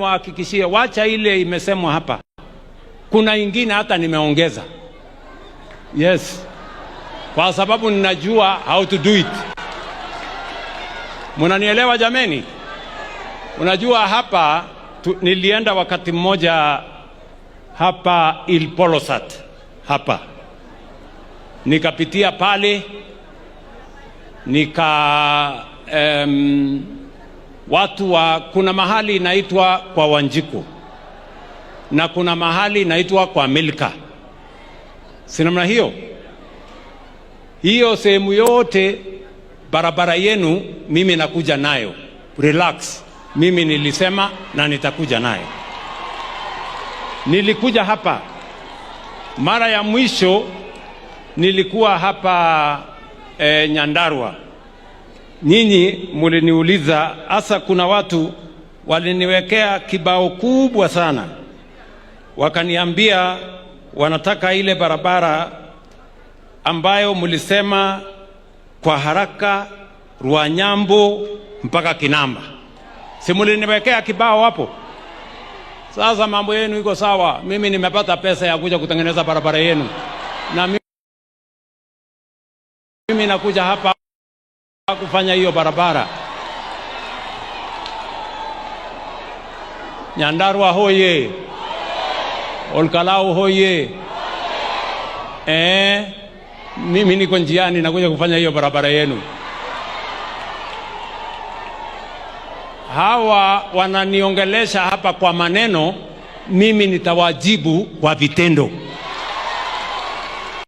Wahakikishie, wacha ile imesemwa hapa, kuna ingine hata nimeongeza. Yes, kwa sababu ninajua how to do it. Munanielewa jameni? Unajua hapa nilienda wakati mmoja hapa Ilpolosat hapa, nikapitia pale watu wa, kuna mahali inaitwa kwa Wanjiku na kuna mahali inaitwa kwa Milka, si namna hiyo? Hiyo sehemu yote barabara yenu mimi nakuja nayo, relax. Mimi nilisema na nitakuja nayo. Nilikuja hapa mara ya mwisho, nilikuwa hapa Nyandarua. Nyinyi muliniuliza, hasa kuna watu waliniwekea kibao kubwa sana, wakaniambia wanataka ile barabara ambayo mulisema kwa haraka Ruanyambo mpaka Kinamba. Si muliniwekea kibao hapo? Sasa mambo yenu iko sawa. Mimi nimepata pesa ya kuja kutengeneza barabara yenu, na mimi nakuja hapa kufanya hiyo barabara. Nyandarua hoye! Olkalau hoye! Mimi niko njiani nakuja kufanya hiyo barabara yenu. Hawa wananiongelesha hapa kwa maneno, mimi nitawajibu kwa vitendo.